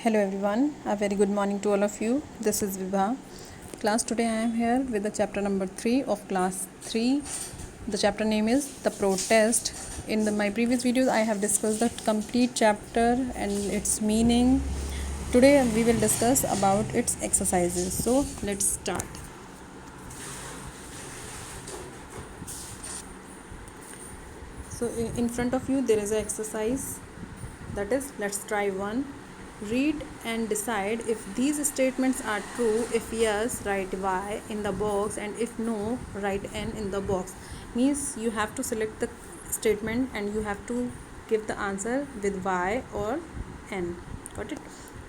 Hello everyone, a very good morning to all of you. This is Vibha. Class, today I am here with the chapter number 3 of class 3. The chapter name is The Protest. In my previous videos I have discussed the complete chapter and its meaning. Today we will discuss about its exercises. So let's start. So in front of you there is an exercise, that is, let's try one. Read and decide if these statements are true. If yes, write Y in the box, and if no, write N in the box. Means you have to select the statement and you have to give the answer with Y or N. Got it?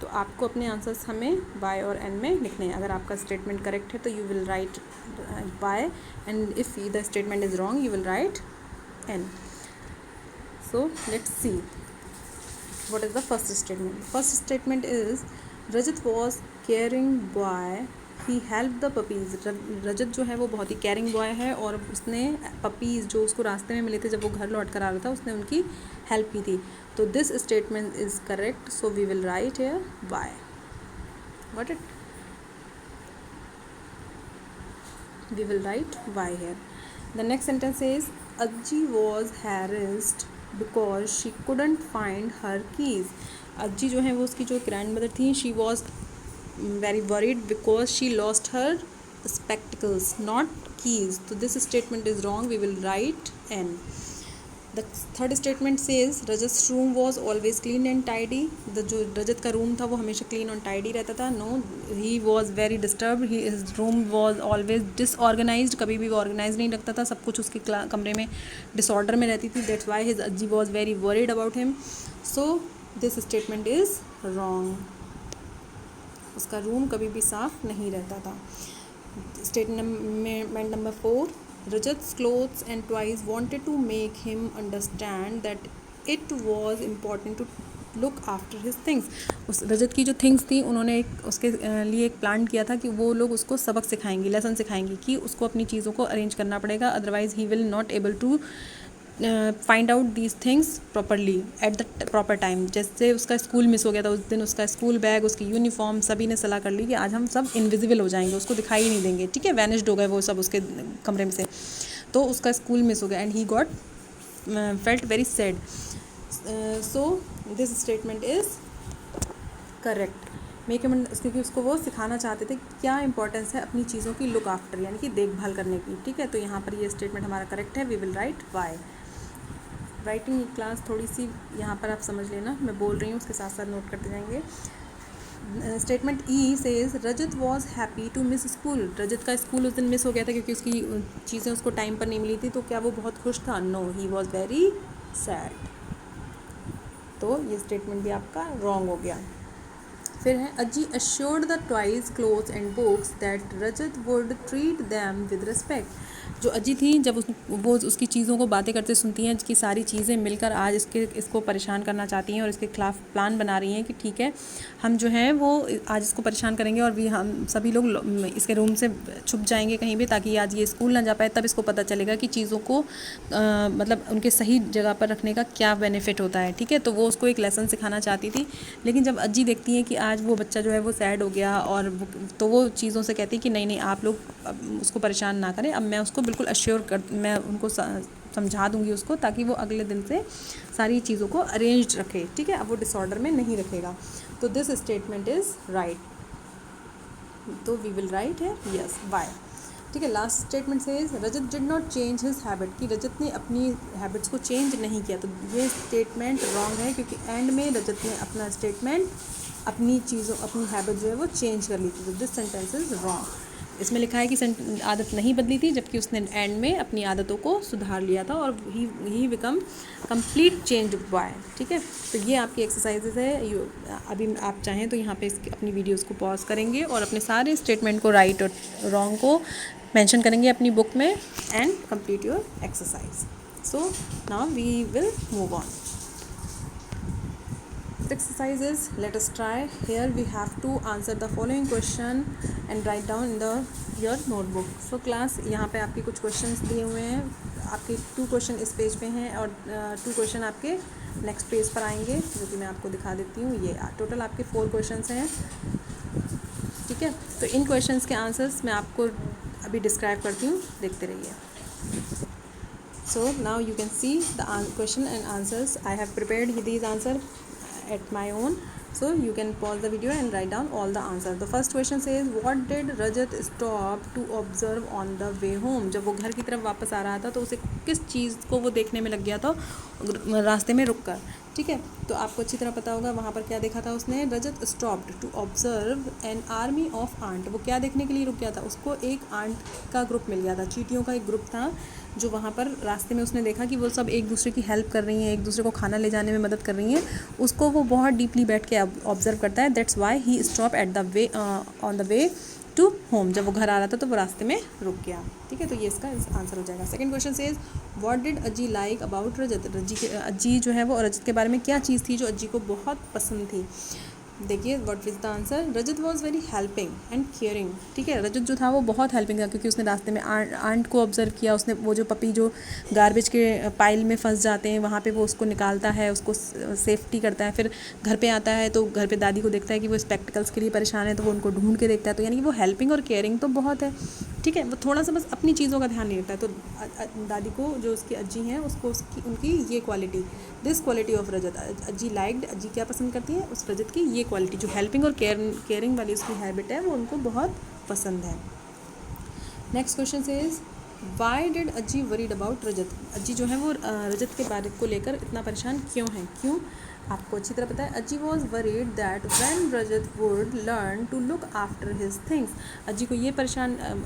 तो आपको अपने answers हमें Y और N में लिखने हैं. अगर आपका स्टेटमेंट करेक्ट है तो you will write Y, and if the statement is wrong you will write N. So let's see. What is the first statement? First statement is Rajat was caring boy. He helped the puppies. रजत जो है वो बहुत ही caring boy है और उसने puppies जो उसको रास्ते में मिले थे जब वो घर लौट कर आ रहा था उसने उनकी हेल्प की थी. तो this statement is correct. So we will write here Y. Got it? We will write Y here. The next sentence is Ajji was harassed because she couldn't find her keys. Ajji जो है वो उसकी जो grandmother थी, she was very worried because she lost her spectacles not keys. तो this statement is wrong. We will write N. The third statement says Rajat room was always clean and tidy. जो रजत का room था वो हमेशा clean और tidy रहता था. No, he was very disturb. His room was always disorganised. कभी भी वो ऑर्गेनाइज नहीं रखता था, सब कुछ उसके कमरे में डिसऑर्डर में रहती थी. That's why his Ajji was very worried about him. So this statement is wrong. उसका रूम कभी भी साफ नहीं रहता था. Statement number 4, Rajat's clothes and toys wanted to make him understand that it was important to look after his things. उस रजत की जो थिंग्स थी उन्होंने उसके लिए एक प्लान किया था कि वो लोग उसको सबक सिखाएंगे, लेसन सिखाएंगे कि उसको अपनी चीज़ों को अरेंज करना पड़ेगा, otherwise he will not able to find out these things properly at the proper time. जैसे उसका स्कूल मिस हो गया था उस दिन, उसका स्कूल बैग, उसकी यूनिफॉर्म, सभी ने सलाह कर ली कि आज हम सब इनविजिबल हो जाएंगे, उसको दिखाई ही नहीं देंगे. ठीक है, वैनिश्ड हो गए वो सब उसके कमरे में से. तो उसका स्कूल मिस हो गया and he got felt very sad. So this statement is correct. Make him, क्योंकि उसको वो सिखाना चाहते थे कि क्या इंपॉर्टेंस है अपनी चीज़ों की लुक आफ्टर यानी कि देखभाल करने की. ठीक है, तो यहाँ पर ये स्टेटमेंट हमारा करेक्ट है. We will write why. Writing class थोड़ी सी यहाँ पर आप समझ लेना, मैं बोल रही हूँ उसके साथ साथ नोट करते जाएंगे. Statement E says Rajat was happy to miss school. Rajat का स्कूल उस दिन मिस हो गया था क्योंकि उसकी चीज़ें उसको टाइम पर नहीं मिली थी. तो क्या वो बहुत खुश था? No, he was very sad. तो ये स्टेटमेंट भी आपका रॉन्ग हो गया. फिर है Ajji assured the toys, clothes and books that Rajat would treat them with respect. जो अज्जी थी जब वो उसकी चीज़ों को बातें करते सुनती हैं कि सारी चीज़ें मिलकर आज इसको परेशान करना चाहती हैं और इसके खिलाफ प्लान बना रही हैं कि ठीक है हम जो हैं वो आज इसको परेशान करेंगे और भी हम सभी लोग इसके रूम से छुप जाएंगे कहीं भी ताकि आज ये स्कूल ना जा पाए. तब इसको पता चलेगा कि चीज़ों को मतलब उनके सही जगह पर रखने का क्या बेनिफिट होता है. ठीक है, तो वो उसको एक लेसन सिखाना चाहती थी. लेकिन जब अज्जी देखती है कि आज वो बच्चा जो है वो सैड हो गया और तो वो चीज़ों से कहती है कि नहीं आप लोग उसको परेशान ना करें, अब मैं उसको बिल्कुल मैं उनको समझा दूंगी उसको ताकि वो अगले दिन से सारी चीज़ों को अरेंज्ड रखे. ठीक है, अब वो डिसऑर्डर में नहीं रखेगा. तो दिस स्टेटमेंट इज़ राइट. तो वी विल राइट है यस वाई. ठीक है, last statement says Rajat did not change his habit, कि रजत ने अपनी हैबिट्स को चेंज नहीं किया. तो ये स्टेटमेंट रॉन्ग है क्योंकि एंड में रजत ने अपना स्टेटमेंट अपनी हैबिट जो है वो चेंज कर ली थी. तो दिस सेंटेंस इज़ रॉन्ग. इसमें लिखा है कि आदत नहीं बदली थी जबकि उसने एंड में अपनी आदतों को सुधार लिया था और he become complete change boy. ठीक है, तो ये आपकी एक्सरसाइजेज है. अभी आप चाहें तो यहाँ पे अपनी वीडियोस को पॉज करेंगे और अपने सारे स्टेटमेंट को राइट और रॉन्ग को मेंशन करेंगे अपनी बुक में and complete your exercise. So now we will move on. Exercise is, let us try. Here we have to answer the following question and write down in your notebook. So class, यहाँ पे आपके कुछ questions दिए हुए हैं. आपके 2 question इस page पे हैं और 2 क्वेश्चन आपके नेक्स्ट पेज पर आएंगे, जो कि मैं आपको दिखा देती हूँ। ये टोटल आपके 4 क्वेश्चंस हैं, ठीक है। तो इन क्वेश्चंस के आंसर्स मैं आपको अभी डिस्क्राइब करती हूँ, देखते रहिए। So now you can see the question and answers. I have prepared these answers at my own. So you can pause the video and write down all the answers. The first question says, what did Rajat stop to observe on the way home? जब वो घर की तरफ वापस आ रहा था तो उसे किस चीज़ को वो देखने में लग गया था रास्ते में रुक कर, ठीक है। तो आपको अच्छी तरह पता होगा वहाँ पर क्या देखा था उसने। Rajat stopped to observe an army of ant. वो क्या देखने के लिए रुक गया था, उसको एक आंट का ग्रुप मिल गया था, चींटियों का एक ग्रुप था जो वहाँ पर रास्ते में उसने देखा कि वो सब एक दूसरे की हेल्प कर रही हैं, एक दूसरे को खाना ले जाने में मदद कर रही हैं। उसको वो बहुत डीपली बैठ के ऑब्जर्व करता है। That's why he stop at the way on the way to home. जब वो घर आ रहा था तो वो रास्ते में रुक गया, ठीक है। तो ये इसका आंसर हो जाएगा। Second question says, what did Ajji like about Rajat. Ajji जो है वो रजत के बारे में क्या चीज़ थी जो अज्जी को बहुत पसंद थी। देखिए what is the answer. Rajat was very helping and caring, ठीक है। रजत जो था वो बहुत हेल्पिंग था क्योंकि उसने रास्ते में आंट को ऑब्जर्व किया। उसने वो जो पपी जो गार्बेज के पाइल में फंस जाते हैं वहाँ पे वो उसको निकालता है, उसको सेफ्टी करता है। फिर घर पे आता है तो घर पे दादी को देखता है कि वो स्पेक्टिकल्स के लिए परेशान है तो वो उनको ढूंढ के देखता है। तो यानी कि वो हेल्पिंग और केयरिंग तो बहुत है, ठीक है। वो थोड़ा सा बस अपनी चीज़ों का ध्यान नहीं रखता है। तो दादी को जो उसकी अज्जी हैं उसको उनकी ये quality, this quality of Rajat, Ajji liked, Ajji क्या पसंद करती है, उस रजत की ये क्वालिटी जो हेल्पिंग और केयरिंग वाली उसकी हैबिट है वो उनको बहुत पसंद है। Next question says is, why did Ajji worried about Rajat. Ajji जो है वो रजत के बारे को लेकर इतना परेशान क्यों है, क्यों आपको अच्छी तरह पता है। Ajji was worried that when Rajat would learn to look after his things. Ajji को ये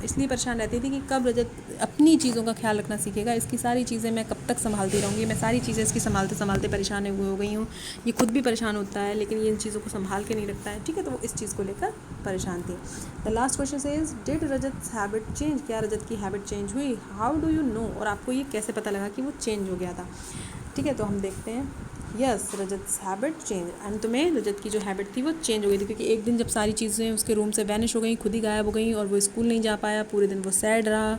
इसलिए परेशान रहती थी कि कब रजत अपनी चीज़ों का ख्याल रखना सीखेगा। इसकी सारी चीज़ें मैं कब तक संभालती रहूँगी, मैं सारी चीज़ें इसकी संभालते संभालते परेशान हो गई हूँ। ये खुद भी परेशान होता है लेकिन ये इन चीज़ों को संभाल के नहीं रखता है, ठीक है। तो वो इस चीज़ को लेकर परेशान थी। The last question says is, did Rajat habit change. क्या रजत की हैबिट चेंज हुई। हाउ डू यू नो, और आपको ये कैसे पता लगा कि वो चेंज हो गया था, ठीक है। तो हम देखते हैं। यस, रजत हैबिट चेंज। अंत में रजत की जो हैबिट थी वो चेंज हो गई थी क्योंकि एक दिन जब सारी चीज़ें उसके रूम से वैनिश हो गई, खुद ही गायब हो गई और वो स्कूल नहीं जा पाया, पूरे दिन वो सैड रहा,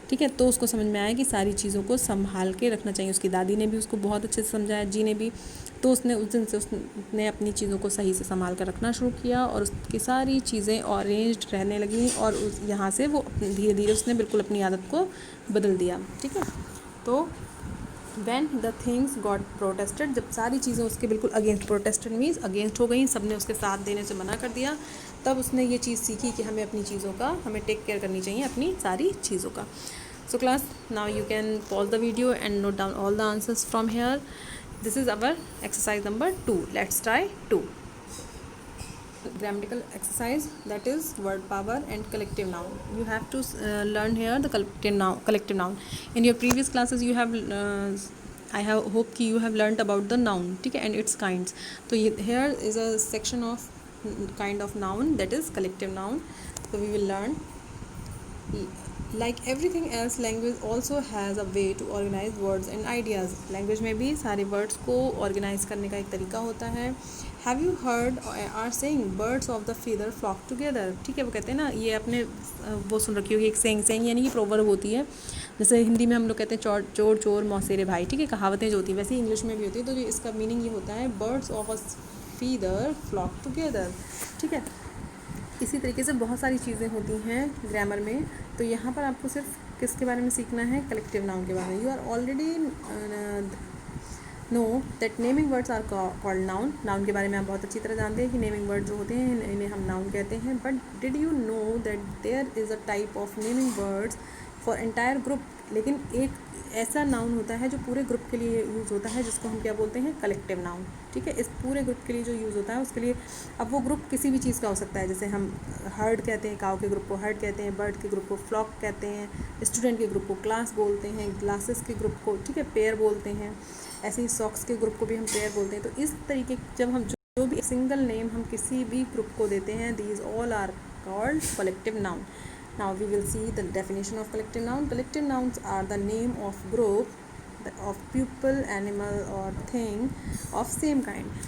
ठीक है। तो उसको समझ में आया कि सारी चीज़ों को संभाल के रखना चाहिए। उसकी दादी ने भी उसको बहुत अच्छे से समझाया, जी ने भी। तो उसने उस दिन से उसने अपनी चीज़ों को सही से संभाल कर रखना शुरू किया और उसकी सारी चीज़ें अरेंज्ड रहने लगी और यहाँ से वो धीरे धीरे उसने बिल्कुल अपनी आदत को बदल दिया, ठीक है। तो When the things got protested, जब सारी चीज़ें उसके बिल्कुल अगेंस्ट, प्रोटेस्टेड मीन्स अगेंस्ट हो गई, सब ने उसके साथ देने से मना कर दिया, तब उसने ये चीज़ सीखी कि हमें अपनी चीज़ों का, हमें टेक केयर करनी चाहिए अपनी सारी चीज़ों का। So class, now you can pause the video and note down all the answers from here. This is our exercise number 2. Let's try 2. Grammatical exercise, that is word power and collective noun. You have to learn here the collective noun. In your previous classes you have I have hope कि you have learnt about the noun, ठीक है, and its kinds. तो here is a section of kind of noun, that is collective noun. So we will learn. Like everything else, language also has a way to organize words and ideas. Language में भी सारे words को organize करने का एक तरीका होता है. Have you heard or saying birds of the feather flock together? ठीक है, वो कहते हैं ना, ये आपने वो सुन रखी होगी एक saying यानी कि proverb होती है। जैसे हिंदी में हम लोग कहते हैं चोर चोर मौसेरे भाई, ठीक है, कहावतें जो होती हैं वैसे ही इंग्लिश में भी होती है। तो इसका मीनिंग ये होता है birds of a feather flock together, ठीक है। इसी तरीके से बहुत सारी चीज़ें होती हैं ग्रामर में। तो यहाँ पर आपको सिर्फ किसके बारे में सीखना है, कलेक्टिव नाउन के बारे में। You are already know that naming words are called noun. Noun के बारे में आप बहुत अच्छी तरह जानते हैं कि नेमिंग वर्ड जो होते हैं इन्हें हम नाउन कहते हैं। But did you know that there is a type of naming words for entire group. लेकिन एक ऐसा नाउन होता है जो पूरे ग्रुप के लिए यूज़ होता है जिसको हम क्या बोलते हैं, कलेक्टिव नाउन, ठीक है। इस पूरे ग्रुप के लिए जो यूज़ होता है उसके लिए, अब वो ग्रुप किसी भी चीज़ का हो सकता है। जैसे हम हर्ड कहते हैं, काव के ग्रुप को हर्ड कहते हैं, बर्ड के ग्रुप को फ्लॉक कहते हैं, स्टूडेंट के ग्रुप को क्लास बोलते हैं, ग्लासेस के ग्रुप को, ठीक है, पेयर बोलते हैं। ऐसे ही सॉक्स के ग्रुप को भी हम पेयर बोलते हैं। तो इस तरीके जब हम जो भी सिंगल नेम हम किसी भी ग्रुप को देते हैं, these all are called collective noun. Now we will see the definition of collective noun. Collective nouns are the name of group of people, animal or thing of same kind.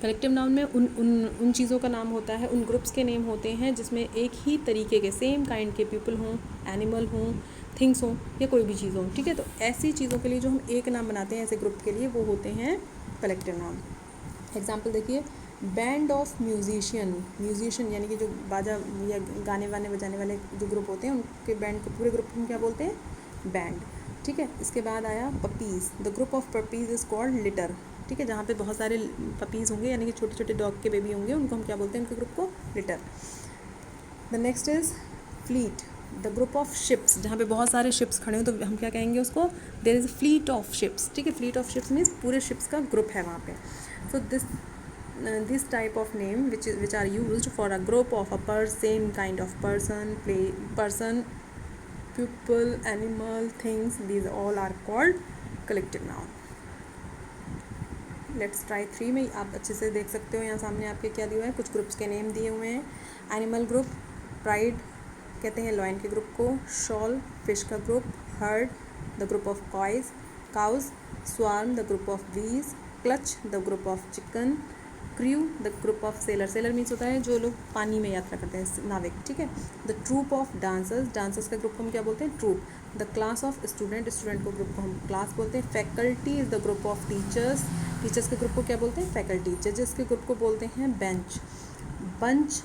Collective noun में उन चीज़ों का नाम होता है, उन groups के name होते हैं जिसमें एक ही तरीके के सेम काइंड के पीपल हों, एनिमल हों, थिंग्स हों या कोई भी चीज़ हो, ठीक है। तो ऐसी चीज़ों के लिए जो हम एक नाम बनाते हैं ऐसे ग्रुप के लिए वो होते हैं कलेक्टिव नाउन। एग्जाम्पल देखिए, बैंड ऑफ म्यूजिशियन, म्यूजिशियन यानी कि जो बाजा या गाने वाने बजाने वाले जो ग्रुप होते हैं उनके बैंड को पूरे ग्रुप को क्या बोलते हैं, बैंड। ठीक है, इसके बाद आया puppies, the group of puppies is called litre. ठीक है, जहाँ पे बहुत सारे पपीज़ होंगे यानी कि छोटे छोटे डॉग के बेबी होंगे उनको हम क्या बोलते हैं, उनके ग्रुप को litre. The next is fleet, the group of ships, जहाँ पे बहुत सारे शिप्स खड़े हो तो हम क्या कहेंगे उसको, there is fleet of ships. ठीक है, फ्लीट ऑफ शिप्स मीन्स पूरे शिप्स का ग्रुप है वहाँ पे। सो this type of name which are used for a group of a same kind of person, people, animal, things, these all are called collective noun. Let's try 3 में आप अच्छे से देख सकते हो, यहाँ सामने आपके क्या दिया हुआ है, कुछ ग्रुप्स के नेम दिए हुए हैं। एनिमल ग्रुप, प्राइड कहते हैं लॉयन के ग्रुप को, शॉल फिश का group, herd the group of cows, swarm the group of bees, clutch the group of chicken, crew the group of sailor, sailor means होता है जो लोग पानी में यात्रा करते हैं, नाविक। ठीक है, the troupe of dancers, dancers का ग्रुप को हम क्या बोलते हैं, troupe. The class of student, student को ग्रुप को हम क्लास बोलते हैं। Faculty is the group of teachers, teachers के ग्रुप को क्या बोलते हैं, फैकल्टी। जजेस के ग्रुप को बोलते हैं bench. Bunch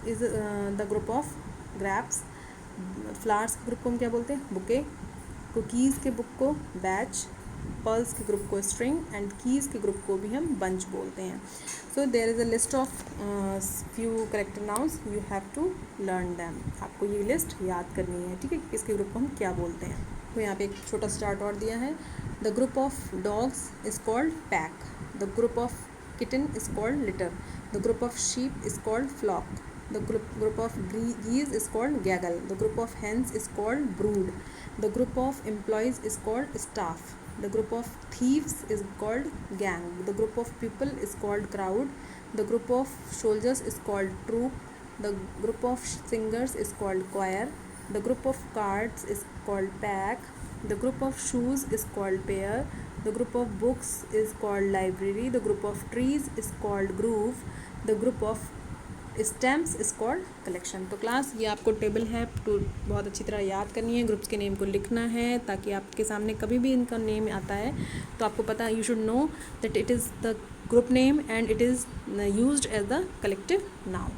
is the group of grapes. Flowers के ग्रुप को हम क्या बोलते हैं, बुके। कुकीज़ के बुक को बैच, पर्ल्स के ग्रुप को स्ट्रिंग, एंड कीज़ के ग्रुप को भी हम बंच बोलते हैं। So there is a list of few corrective nouns, you have to learn them. आपको ये लिस्ट याद करनी है। ठीक है, इसके ग्रुप को हम क्या बोलते हैं। तो यहाँ पे एक छोटा सा चार्ट और दिया है। The group of dogs is called pack, the group of kitten is called litter, the group of sheep is called flock, the group of geese is called gaggle, the group of hens is called brood, the group of employees is called staff, the group of thieves is called gang, the group of people is called crowd, the group of soldiers is called troop, the group of singers is called choir, the group of cards is called pack, the group of shoes is called pair, the group of books is called library, the group of trees is called grove, the group of stamps is called collection. तो class ये आपको table है तो बहुत अच्छी तरह याद करनी है, ग्रुप्स के नेम को लिखना है ताकि आपके सामने कभी भी इनका नेम आता है तो आपको पता है, you should know that it is the group name and it is used as the collective noun.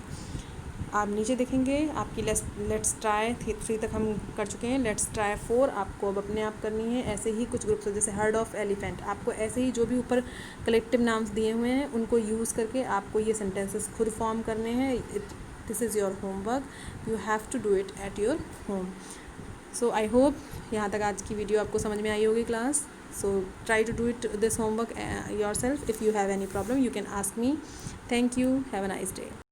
आप नीचे देखेंगे आपकी लेट्स ट्राई 3 तक हम कर चुके हैं, लेट्स ट्राई 4 आपको अब अपने आप करनी है। ऐसे ही कुछ ग्रुप्स जैसे हर्ड ऑफ एलिफेंट, आपको ऐसे ही जो भी ऊपर कलेक्टिव नाम्स दिए हुए हैं उनको यूज़ करके आपको ये सेंटेंसेस खुद फॉर्म करने हैं। This is your homework, you have to do it at your home. So I hope यहाँ तक आज की वीडियो आपको समझ में आई होगी class. So try to do it this homework yourself. If you have any problem you can ask me. Thank you, have a nice day.